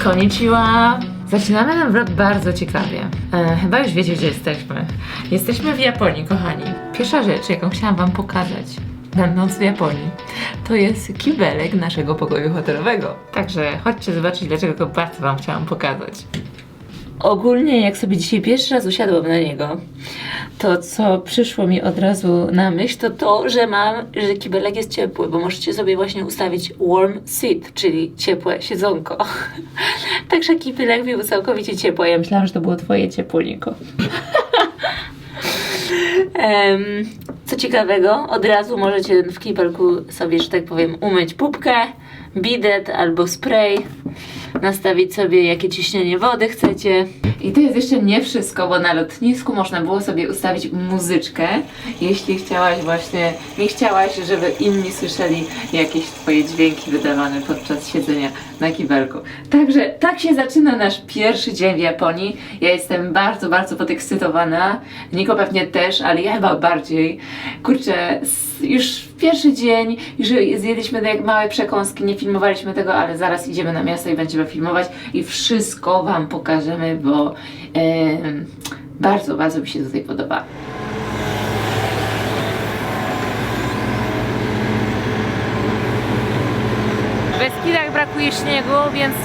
Konnichiwa! Zaczynamy ten vlog bardzo ciekawie. Chyba już wiecie, gdzie jesteśmy. Jesteśmy w Japonii, kochani. Pierwsza rzecz, jaką chciałam wam pokazać, będąc w Japonii, to jest kibelek naszego pokoju hotelowego. Także chodźcie zobaczyć, dlaczego go bardzo wam chciałam pokazać. Ogólnie, jak sobie dzisiaj pierwszy raz usiadłam na niego, to co przyszło mi od razu na myśl, to to, że kibelek jest ciepły, bo możecie sobie właśnie ustawić warm seat, czyli ciepłe siedzonko. Także kibelek był całkowicie ciepły. Ja myślałam, że to było twoje ciepłoniko. Co ciekawego, od razu możecie w kibelku sobie, że tak powiem, umyć pupkę, bidet albo spray, nastawić sobie jakie ciśnienie wody chcecie. I to jest jeszcze nie wszystko, bo na lotnisku można było sobie ustawić muzyczkę, jeśli chciałaś właśnie, nie chciałaś, żeby inni słyszeli jakieś twoje dźwięki wydawane podczas siedzenia na kibelku. Także tak się zaczyna nasz pierwszy dzień w Japonii. Ja jestem bardzo, bardzo podekscytowana. Niko pewnie też, ale ja chyba bardziej. Kurczę, już pierwszy dzień, już zjedliśmy jak małe przekąski, nie filmowaliśmy tego, ale zaraz idziemy na miasto i będziemy filmować i wszystko wam pokażemy, bo bardzo, bardzo mi się tutaj podoba. W Beskidach brakuje śniegu, więc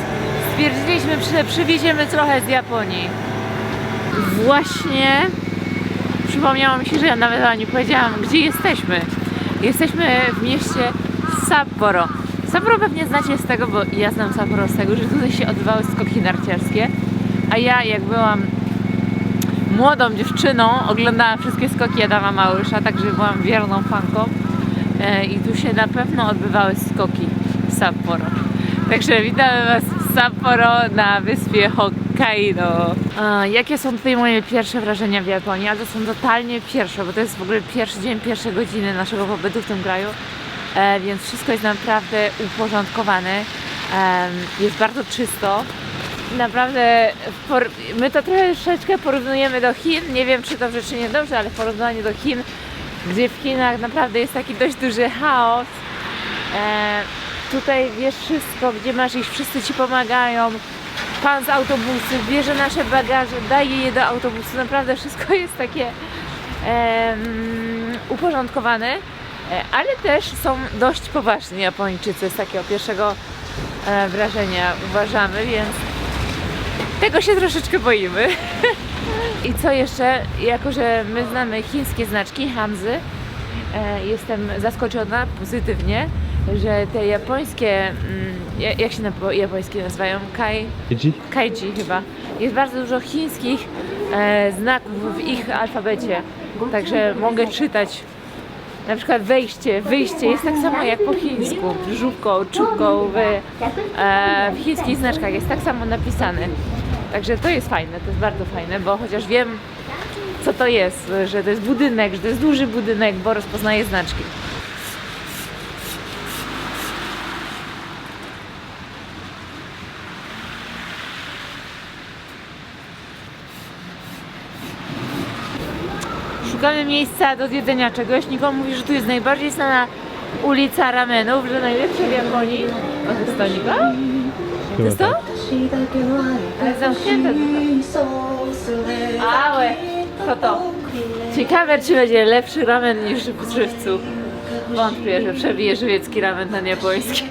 stwierdziliśmy, że przywieziemy trochę z Japonii. Właśnie przypomniało mi się, że ja nawet wam nie powiedziałam, gdzie jesteśmy. Jesteśmy w mieście Sapporo. Sapporo pewnie znacie z tego, bo ja znam Sapporo z tego, że tutaj się odbywały skoki narciarskie. A ja, jak byłam młodą dziewczyną, oglądałam wszystkie skoki Adama Małysza, także byłam wierną fanką. I tu się na pewno odbywały skoki w Sapporo. Także witamy was w Sapporo na wyspie Hokkaido. Jakie są tutaj moje pierwsze wrażenia w Japonii? A to są totalnie pierwsze, bo to jest w ogóle pierwszy dzień, pierwsze godziny naszego pobytu w tym kraju. Więc wszystko jest naprawdę uporządkowane. Jest bardzo czysto. Naprawdę my to troszeczkę porównujemy do Chin. Nie wiem, czy dobrze, czy niedobrze, ale w porównaniu do Chin, gdzie w Chinach naprawdę jest taki dość duży chaos. Tutaj wiesz wszystko, gdzie masz iść, wszyscy ci pomagają. Pan z autobusu bierze nasze bagaże, daje je do autobusu. Naprawdę wszystko jest takie uporządkowane, ale też są dość poważni Japończycy z takiego pierwszego wrażenia uważamy, więc tego się troszeczkę boimy. I co jeszcze, jako że my znamy chińskie znaczki, Hanzy, jestem zaskoczona pozytywnie, że te japońskie, jak się japońskie nazywają? Kaiji chyba. Jest bardzo dużo chińskich znaków w ich alfabecie, także mogę czytać. Na przykład wejście, wyjście jest tak samo jak po chińsku, żółką, czubką, w chińskich znaczkach jest tak samo napisane. Także to jest fajne, to jest bardzo fajne, bo chociaż wiem, co to jest, że to jest budynek, że to jest duży budynek, bo rozpoznaje znaczki. Szukamy miejsca do zjedzenia czegoś. Niko mówi, że tu jest najbardziej znana ulica ramenów, że najlepsze w Japonii. O, to jest to, Niko? To jest to? Ale zamknięte tutaj. Ale to. Ciekawe, czy będzie lepszy ramen niż w Żywcu. Wątpię, że przebije żywiecki ramen ten japoński.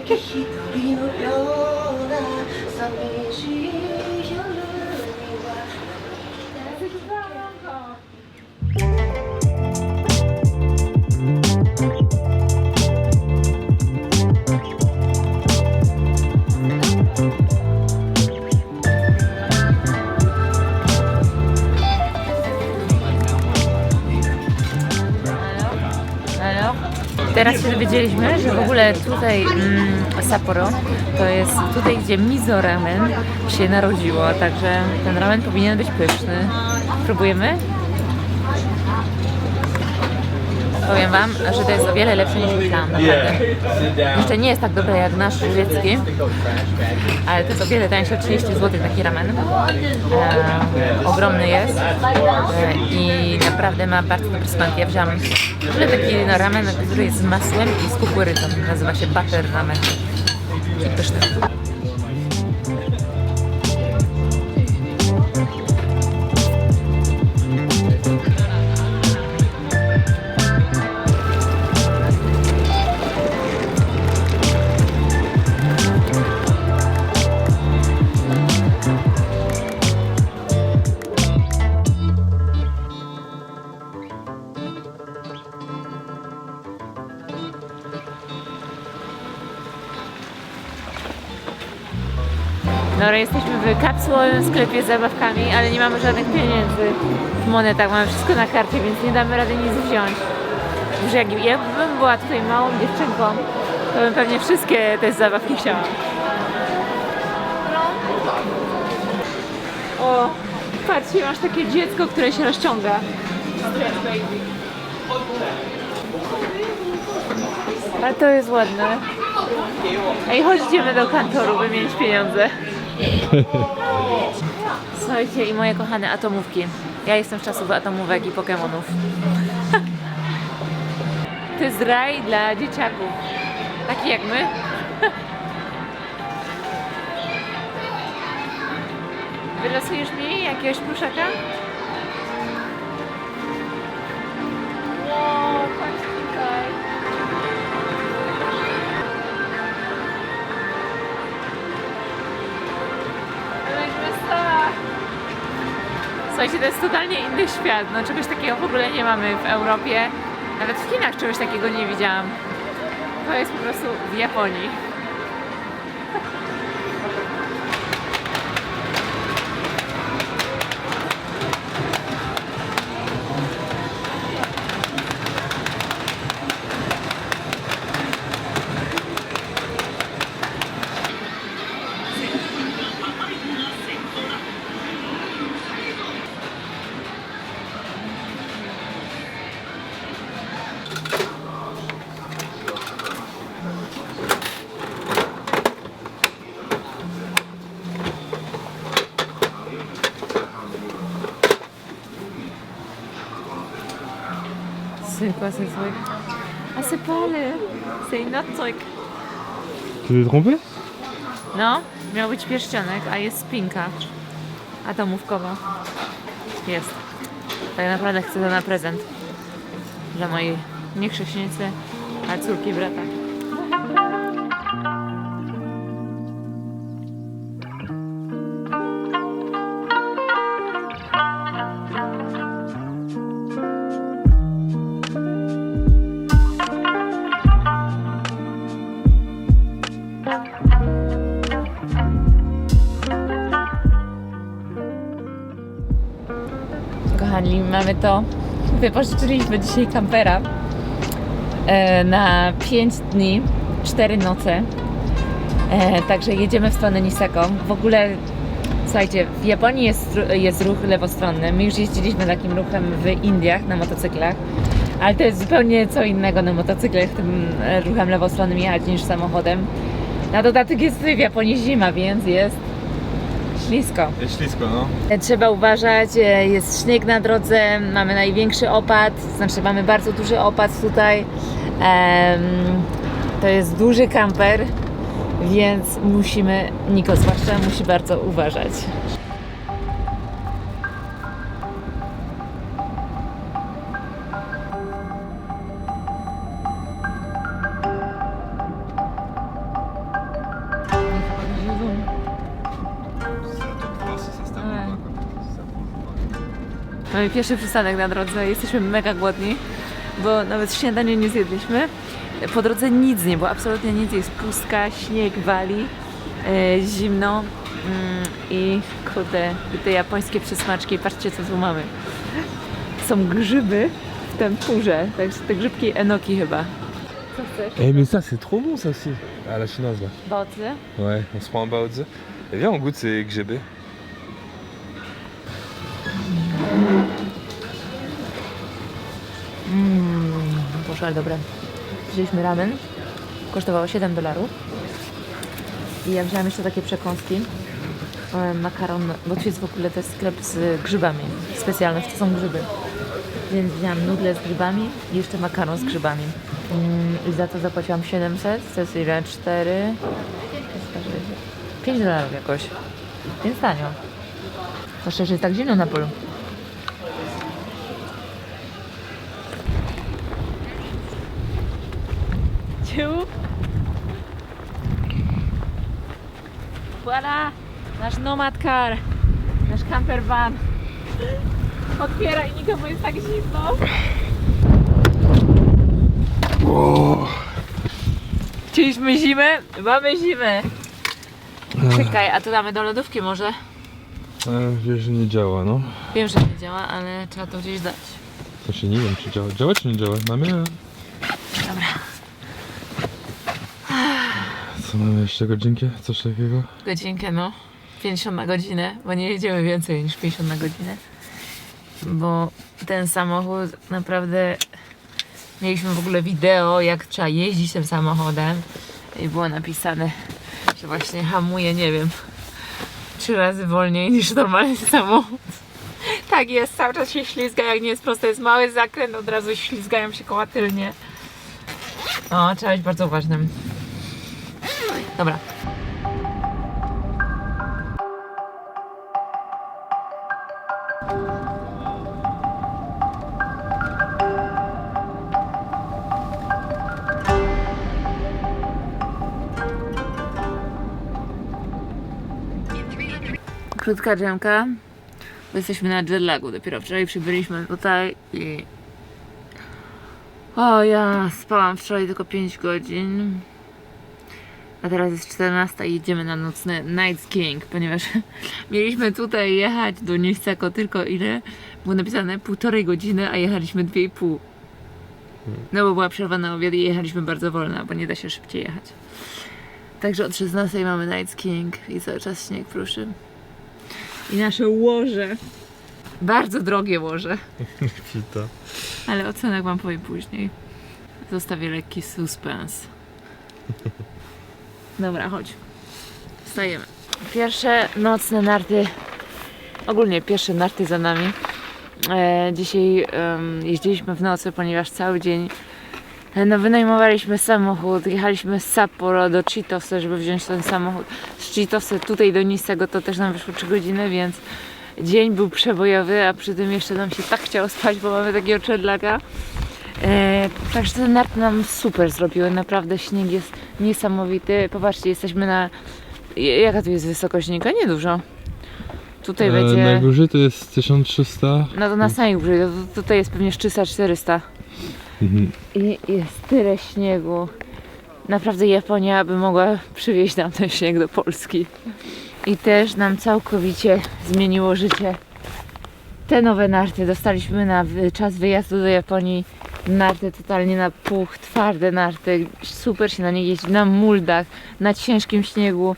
Teraz się dowiedzieliśmy, że w ogóle tutaj Sapporo to jest tutaj, gdzie miso ramen się narodziło, także ten ramen powinien być pyszny. Próbujemy? Powiem wam, że to jest o wiele lepsze niż myślałam, naprawdę. Jeszcze nie jest tak dobre jak nasz żywiecki, ale to jest o wiele tańsze, 30 zł taki ramen. Ogromny jest i naprawdę ma bardzo dobry smak. Ja wziąłam w ogóle taki ramen, który jest z masłem i z kukurydzą. Nazywa się butter ramen. I pyszny. Dobra, jesteśmy w kapsułowym sklepie z zabawkami, ale nie mamy żadnych pieniędzy w monetach, mamy wszystko na karcie, więc nie damy rady nic wziąć. Już jakbym była tutaj małą dziewczynką, to bym pewnie wszystkie te zabawki chciała. O, patrzcie, masz takie dziecko, które się rozciąga. Ale to jest ładne. Ej, chodź, idziemy do kantoru wymienić pieniądze. Słuchajcie, i moje kochane atomówki. Ja jestem z czasów atomówek i Pokemonów. To jest raj dla dzieciaków. Taki jak my. Wylosujesz mi jakiegoś pluszaka? Wow, patrz tutaj. Słuchajcie, to jest totalnie inny świat. No, czegoś takiego w ogóle nie mamy w Europie. Nawet w Chinach czegoś takiego nie widziałam. To jest po prostu w Japonii. C'est quoi ce truc? Ah, c'est pas le... C'est une autre truc. Tu t'es trompé? No, miał być pierścionek, a jest spinka atomówkowa. Jest. Tak naprawdę chcę to na prezent. Dla mojej nie chrześnicy, a córki brata. Kochani, mamy to. Wypożyczyliśmy dzisiaj kampera na 5 dni, 4 noce. Także jedziemy w stronę Niseko. W ogóle, słuchajcie, w Japonii jest ruch lewostronny. My już jeździliśmy takim ruchem w Indiach na motocyklach, ale to jest zupełnie co innego na motocyklach tym ruchem lewostronnym jechać niż samochodem. Na dodatek jest w Japonii zima, więc jest ślisko. Jest ślisko, no. Trzeba uważać, jest śnieg na drodze, mamy największy opad, znaczy mamy bardzo duży opad tutaj. To jest duży kamper, więc musimy, Niko zwłaszcza, musi bardzo uważać. Mamy pierwszy przystanek na drodze, jesteśmy mega głodni, bo nawet śniadanie nie zjedliśmy. Po drodze nic nie było, absolutnie nic, jest pustka, śnieg wali, zimno i kurde, te japońskie przysmaczki, patrzcie co tu mamy. Są grzyby w tempurze, także te grzybki enoki chyba. Co chcesz? Eh mais ça c'est trop bon ça aussi. À la chinoise là. Baozi? Ouais, on se prend un baozi. Et viens on goûte ces grzyby. Boże, ale dobre. Wzięliśmy ramen, kosztowało $7. I ja wzięłam jeszcze takie przekąski. Makaron, bo tu jest w ogóle to jest sklep z grzybami. Specjalność, to są grzyby. Więc wzięłam nudle z grzybami i jeszcze makaron z grzybami. I za to zapłaciłam 700, to jest ile? 4... $5 jakoś. Więc tanio. Zwłaszcza, że jest tak zimno na polu. Voilà, nasz Nomad Car, nasz camper van. Otwieraj, nikomu jest tak zimno. Chcieliśmy zimę, mamy zimę. Czekaj, a tu damy do lodówki może? Wiesz, że nie działa, no. Wiem, że nie działa, ale trzeba to gdzieś dać. To się nie wiem, czy działa. Działa, czy nie działa? Mamy... Dobra. Co mamy jeszcze? Godzinkę? Coś takiego? Godzinkę, no. 50 na godzinę, bo nie jedziemy więcej niż 50 na godzinę. Bo ten samochód naprawdę... Mieliśmy w ogóle wideo, jak trzeba jeździć tym samochodem. I było napisane, że właśnie hamuje, nie wiem, 3 razy wolniej niż normalny samochód. Tak jest, cały czas się ślizga, jak nie jest prosto, jest mały zakręt, od razu ślizgają się koła tylnie. O, trzeba być bardzo uważnym. Dobra. Krótka drzemka, bo jesteśmy na jetlagu. Dopiero wczoraj przybyliśmy tutaj i... O, ja spałam wczoraj tylko 5 godzin. A teraz jest 14 i jedziemy na nocny Night King, ponieważ mieliśmy tutaj jechać do Niseko tylko ile? Było napisane 1,5 godziny, a jechaliśmy 2,5. No bo była przerwa na obiad i jechaliśmy bardzo wolno, bo nie da się szybciej jechać. Także od 16 mamy Night King i cały czas śnieg pruszy. I nasze łoże. Bardzo drogie łoże. Kwita. Ale o cenach wam powiem później. Zostawię lekki suspens. Dobra, chodź. Wstajemy. Pierwsze nocne narty. Ogólnie pierwsze narty za nami. Dzisiaj jeździliśmy w nocy, ponieważ cały dzień wynajmowaliśmy samochód. Jechaliśmy z Sapporo do Chitose, żeby wziąć ten samochód. Z Chitose tutaj do Nisego to też nam wyszło 3 godziny, więc dzień był przebojowy, a przy tym jeszcze nam się tak chciało spać, bo mamy takiego jetlaga. Także te narty nam super zrobiły, naprawdę śnieg jest niesamowity. Popatrzcie, jesteśmy na... Jaka tu jest wysokość śniega? Niedużo. Tutaj będzie... Na górze to jest 1300. No to na samej górze, tutaj jest pewnie 300-400. I jest tyle śniegu. Naprawdę Japonia by mogła przywieźć nam ten śnieg do Polski. I też nam całkowicie zmieniło życie. Te nowe narty dostaliśmy na czas wyjazdu do Japonii. Narty totalnie na puch, twarde narty. Super się na nie jeździ, na muldach, na ciężkim śniegu.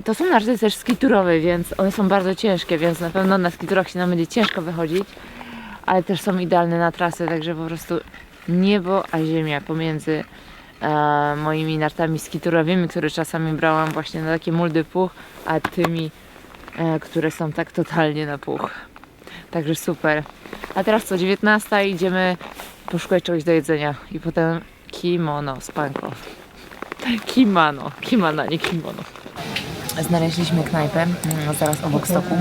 To są narty też skiturowe, więc one są bardzo ciężkie, więc na pewno na skiturach się nam będzie ciężko wychodzić. Ale też są idealne na trasę, także po prostu niebo a ziemia pomiędzy moimi nartami skiturowymi, które czasami brałam właśnie na takie muldy puch, a tymi, które są tak totalnie na puch. Także super. A teraz co, 19 idziemy poszukać czegoś do jedzenia i potem kimono, spanko. Kimana, nie kimono. Znaleźliśmy knajpę zaraz obok stoku.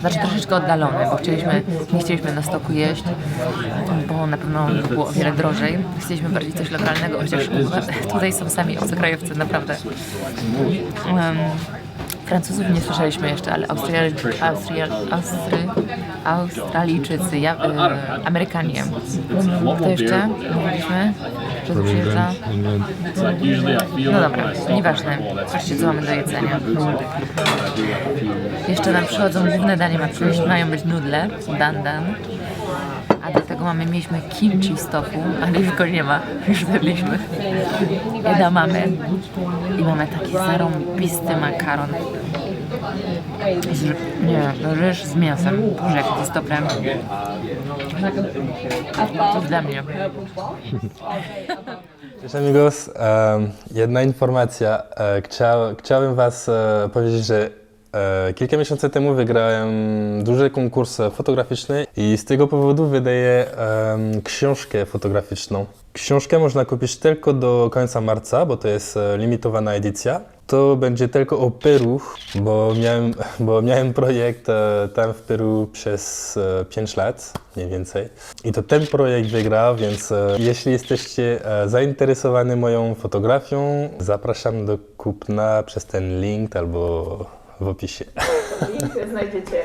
Znaczy troszeczkę oddalone, bo nie chcieliśmy na stoku jeść, bo na pewno było o wiele drożej. Chcieliśmy bardziej coś lokalnego, chociaż tutaj są sami obcokrajowcy, naprawdę. Francuzów nie słyszeliśmy jeszcze, ale Australijczycy, Amerykanie. Kto jeszcze? Mówiliśmy, że tu przyjeżdża. No dobra, nieważne. Patrzcie, co mamy do jedzenia. Jeszcze nam przychodzą główne danie, mają być nudle, dandan. A do tego mieliśmy kimchi z tofu, ale już go nie ma, już zjedliśmy. Edamame i mamy taki zarąbisty makaron. Nie, ryż z mięsem. Boże, jak to jest dobre. To jest dla mnie. Cześć amigos, jedna informacja. Chciałem was powiedzieć, że kilka miesięcy temu wygrałem duży konkurs fotograficzny i z tego powodu wydaję książkę fotograficzną. Książkę można kupić tylko do końca marca, bo to jest limitowana edycja. To będzie tylko o Peru, bo miałem projekt tam w Peru przez 5 lat, mniej więcej. I to ten projekt wygrał, więc jeśli jesteście zainteresowani moją fotografią, zapraszam do kupna przez ten link albo w opisie. Link znajdziecie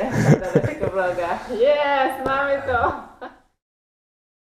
do tego vloga. Jest, mamy to!